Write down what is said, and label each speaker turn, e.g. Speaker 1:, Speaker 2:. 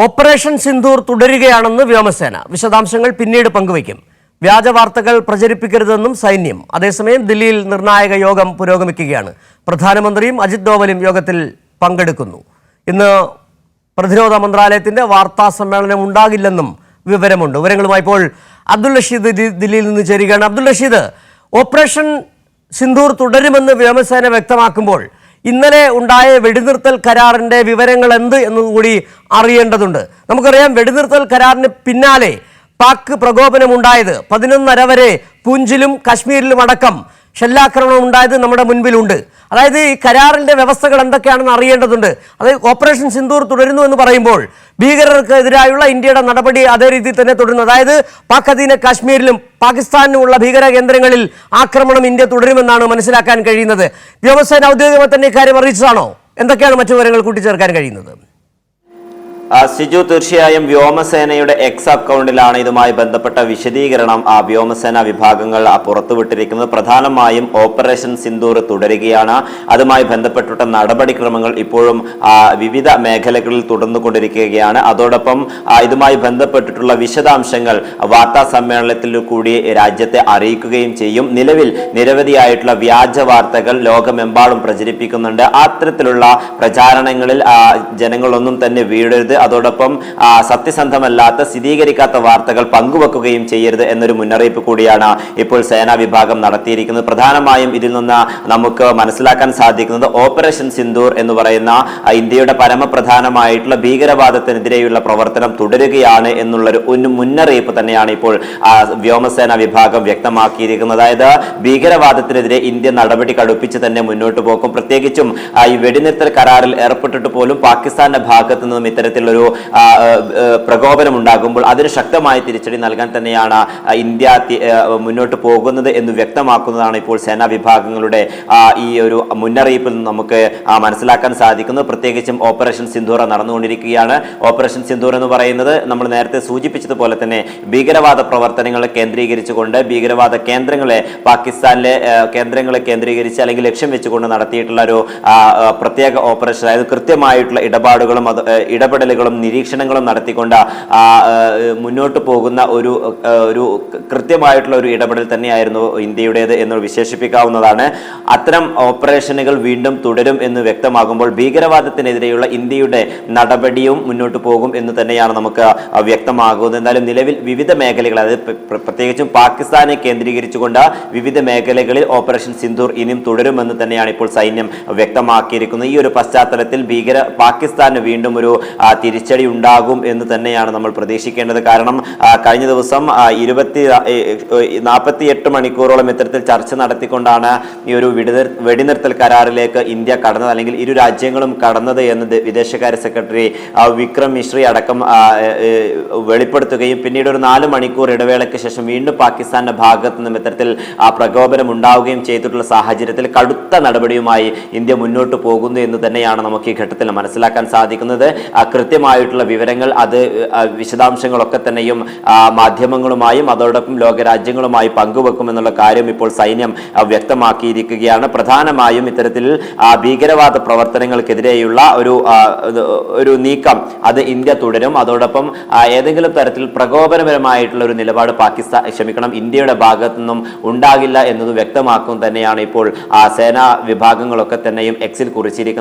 Speaker 1: Operation Sindoor തുടരുകയാണെന്ന് വ്യോമസേന. വിശദാംശങ്ങൾ പിന്നീട് പങ്കുവയ്ക്കും. വ്യാജ വാർത്തകൾ പ്രചരിപ്പിക്കരുതെന്നും സൈന്യം. അതേസമയം ദില്ലിയിൽ നിർണായക യോഗം പുരോഗമിക്കുകയാണ്. പ്രധാനമന്ത്രിയും അജിത് ഡോവലും യോഗത്തിൽ പങ്കെടുക്കുന്നു. ഇന്ന് പ്രതിരോധ മന്ത്രാലയത്തിന്റെ വാർത്താ സമ്മേളനം ഉണ്ടാകില്ലെന്നും വിവരമുണ്ട്. വിവരങ്ങളുമായി ഇപ്പോൾ അബ്ദുൾ റഷീദ് ദില്ലിയിൽ നിന്ന് ചേരുകയാണ്. അബ്ദുൾ റഷീദ്, ഓപ്പറേഷൻ സിന്ദൂർ തുടരുമെന്ന് വ്യോമസേന വ്യക്തമാക്കുമ്പോൾ ഇന്നലെ ഉണ്ടായ വെടിനിർത്തൽ കരാറിന്റെ വിവരങ്ങൾ എന്ത് എന്നുകൂടി അറിയേണ്ടതുണ്ട്. നമുക്കറിയാം, വെടിനിർത്തൽ കരാറിന് പിന്നാലെ പാക് പ്രകോപനമുണ്ടായത് 11:30 വരെ പൂഞ്ചിലും കശ്മീരിലും അടക്കം ഷെല്ലാക്രമണം ഉണ്ടായത് നമ്മുടെ മുൻപിലുണ്ട്. അതായത് ഈ കരാറിന്റെ വ്യവസ്ഥകൾ എന്തൊക്കെയാണെന്ന് അറിയേണ്ടതുണ്ട്. അതായത് ഓപ്പറേഷൻ സിന്ദൂർ തുടരുന്നു എന്ന് പറയുമ്പോൾ ഭീകരർക്കെതിരായുള്ള ഇന്ത്യയുടെ നടപടി അതേ രീതിയിൽ തന്നെ തുടരുന്നു. അതായത് പാക് അധീന കാശ്മീരിലും പാകിസ്ഥാനിലുമുള്ള ഭീകര കേന്ദ്രങ്ങളിൽ ആക്രമണം ഇന്ത്യ തുടരുമെന്നാണ് മനസ്സിലാക്കാൻ കഴിയുന്നത്. വ്യോമസേന ഔദ്യോഗികമായി തന്നെ ഇക്കാര്യം അറിയിച്ചതാണോ? എന്തൊക്കെയാണ് മറ്റു വിവരങ്ങൾ കൂട്ടിച്ചേർക്കാൻ കഴിയുന്നത്?
Speaker 2: സിജു, തീർച്ചയായും വ്യോമസേനയുടെ എക്സ് അക്കൗണ്ടിലാണ് ഇതുമായി ബന്ധപ്പെട്ട വിശദീകരണം വ്യോമസേന വിഭാഗങ്ങൾ പുറത്തുവിട്ടിരിക്കുന്നത്. പ്രധാനമായും ഓപ്പറേഷൻ സിന്ദൂർ തുടരുകയാണ്. അതുമായി ബന്ധപ്പെട്ടുള്ള നടപടിക്രമങ്ങൾ ഇപ്പോഴും വിവിധ മേഖലകളിൽ തുടർന്നുകൊണ്ടിരിക്കുകയാണ്. അതോടൊപ്പം ഇതുമായി ബന്ധപ്പെട്ടിട്ടുള്ള വിശദാംശങ്ങൾ വാർത്താ സമ്മേളനത്തിൽ കൂടി രാജ്യത്തെ അറിയിക്കുകയും ചെയ്യും. നിലവിൽ നിരവധിയായിട്ടുള്ള വ്യാജ വാർത്തകൾ ലോകമെമ്പാടും പ്രചരിപ്പിക്കുന്നുണ്ട്. അത്തരത്തിലുള്ള പ്രചാരണങ്ങളിൽ ജനങ്ങളൊന്നും തന്നെ വീഴരുത്. അതോടൊപ്പം സത്യസന്ധമല്ലാത്ത, സ്ഥിരീകരിക്കാത്ത വാർത്തകൾ പങ്കുവെക്കുകയും ചെയ്യരുത് എന്നൊരു മുന്നറിയിപ്പ് കൂടിയാണ് ഇപ്പോൾ സേനാ വിഭാഗം നടത്തിയിരിക്കുന്നത്. പ്രധാനമായും ഇതിൽ നിന്ന് നമുക്ക് മനസ്സിലാക്കാൻ സാധിക്കുന്നത് ഓപ്പറേഷൻ സിന്ദൂർ എന്ന് പറയുന്ന ഇന്ത്യയുടെ പരമപ്രധാനമായിട്ടുള്ള ഭീകരവാദത്തിനെതിരെയുള്ള പ്രവർത്തനം തുടരുകയാണ് എന്നുള്ളൊരു മുന്നറിയിപ്പ് തന്നെയാണ് ഇപ്പോൾ വ്യോമസേന വിഭാഗം വ്യക്തമാക്കിയിരിക്കുന്നത്. അതായത് ഭീകരവാദത്തിനെതിരെ ഇന്ത്യ നടപടി കടുപ്പിച്ച് തന്നെ മുന്നോട്ട് പോകും. പ്രത്യേകിച്ചും ഈ വെടിനിർത്തൽ കരാറിൽ ഏർപ്പെട്ടിട്ട് പോലും പാകിസ്ഥാന്റെ ഭാഗത്തു നിന്നും ഇത്തരത്തിലൊരു പ്രകോപനം ഉണ്ടാകുമ്പോൾ അതിന് ശക്തമായ തിരിച്ചടി നൽകാൻ തന്നെയാണ് ഇന്ത്യ മുന്നോട്ട് പോകുന്നത് എന്ന് വ്യക്തമാക്കുന്നതാണ് ഇപ്പോൾ സേനാ വിഭാഗങ്ങളുടെ ഈ ഒരു മുന്നറിയിപ്പിൽ നിന്ന് നമുക്ക് മനസ്സിലാക്കാൻ സാധിക്കുന്നത്. പ്രത്യേകിച്ചും ഓപ്പറേഷൻ സിന്ദൂർ നടന്നുകൊണ്ടിരിക്കുകയാണ്. ഓപ്പറേഷൻ സിന്ദൂർ എന്ന് പറയുന്നത് നമ്മൾ നേരത്തെ സൂചിപ്പിച്ചതുപോലെ തന്നെ ഭീകരവാദ പ്രവർത്തനങ്ങളെ കേന്ദ്രീകരിച്ചുകൊണ്ട്, ഭീകരവാദ കേന്ദ്രങ്ങളെ പാകിസ്ഥാനിലെ കേന്ദ്രങ്ങളെ കേന്ദ്രീകരിച്ച് അല്ലെങ്കിൽ ലക്ഷ്യം വെച്ചുകൊണ്ട് നടത്തിയിട്ടുള്ള ഒരു പ്രത്യേക ഓപ്പറേഷൻ. അതായത് കൃത്യമായിട്ടുള്ള ഇടപെടലുകളും നിരീക്ഷണങ്ങളും നടത്തിക്കൊണ്ട് മുന്നോട്ട് പോകുന്ന ഒരു കൃത്യമായിട്ടുള്ള ഒരു ഇടപെടൽ തന്നെയായിരുന്നു ഇന്ത്യയുടേത് എന്ന് വിശേഷിപ്പിക്കാവുന്നതാണ്. അത്തരം ഓപ്പറേഷനുകൾ വീണ്ടും തുടരും എന്ന് വ്യക്തമാകുമ്പോൾ ഭീകരവാദത്തിനെതിരെയുള്ള ഇന്ത്യയുടെ നടപടിയും മുന്നോട്ട് പോകും എന്ന് തന്നെയാണ് നമുക്ക് വ്യക്തമാകുന്നത്. എന്നാലും നിലവിൽ വിവിധ മേഖലകൾ, അതായത് പ്രത്യേകിച്ചും പാകിസ്ഥാനെ കേന്ദ്രീകരിച്ചുകൊണ്ട് വിവിധ മേഖലകളിൽ ഓപ്പറേഷൻ സിന്ദൂർ ഇനിയും തുടരുമെന്ന് തന്നെയാണ് ഇപ്പോൾ സൈന്യം വ്യക്തമാക്കിയിരിക്കുന്നത്. ഈ ഒരു പശ്ചാത്തലത്തിൽ പാകിസ്ഥാന് വീണ്ടും ഒരു തിരിച്ചടി ഉണ്ടാകും എന്ന് തന്നെയാണ് നമ്മൾ പ്രതീക്ഷിക്കേണ്ടത്. കാരണം കഴിഞ്ഞ ദിവസം 48 മണിക്കൂറോളം ഇത്തരത്തിൽ ചർച്ച നടത്തിക്കൊണ്ടാണ് ഈ ഒരു വെടിനിർത്തൽ കരാറിലേക്ക് ഇന്ത്യ കടന്നത്, അല്ലെങ്കിൽ ഇരു രാജ്യങ്ങളും കടന്നത് എന്ന് വിദേശകാര്യ സെക്രട്ടറി വിക്രം മിശ്രി അടക്കം വെളിപ്പെടുത്തുകയും പിന്നീട് ഒരു 4 മണിക്കൂർ ഇടവേളയ്ക്ക് ശേഷം വീണ്ടും പാകിസ്ഥാന്റെ ഭാഗത്ത് നിന്നും ഇത്തരത്തിൽ പ്രകോപനം ഉണ്ടാവുകയും ചെയ്തിട്ടുള്ള സാഹചര്യത്തിൽ കടുത്ത നടപടിയുമായി ഇന്ത്യ മുന്നോട്ട് പോകുന്നു എന്ന് തന്നെയാണ് നമുക്ക് ഈ ഘട്ടത്തിൽ മനസ്സിലാക്കാൻ സാധിക്കുന്നത്. കൃത്യമായിട്ടുള്ള വിവരങ്ങൾ, അത് വിശദാംശങ്ങളൊക്കെ തന്നെയും മാധ്യമങ്ങളുമായും അതോടൊപ്പം ലോകരാജ്യങ്ങളുമായി പങ്കുവെക്കുമെന്നുള്ള കാര്യം ഇപ്പോൾ സൈന്യം വ്യക്തമാക്കിയിരിക്കുകയാണ്. പ്രധാനമായും ഇത്തരത്തിൽ ഭീകരവാദ പ്രവർത്തനങ്ങൾക്കെതിരെയുള്ള ഒരു നീക്കം അത് ഇന്ത്യ തുടരും. അതോടൊപ്പം ഏതെങ്കിലും തരത്തിൽ പ്രകോപനപരമായിട്ടുള്ള ഒരു നിലപാട് ഇന്ത്യയുടെ ഭാഗത്തു നിന്നും ഉണ്ടാകില്ല എന്നത് വ്യക്തമാക്കും തന്നെയാണ് ഇപ്പോൾ സേനാ വിഭാഗങ്ങളൊക്കെ തന്നെയും എക്സിൽ കുറിച്ചിരിക്കുന്നത്.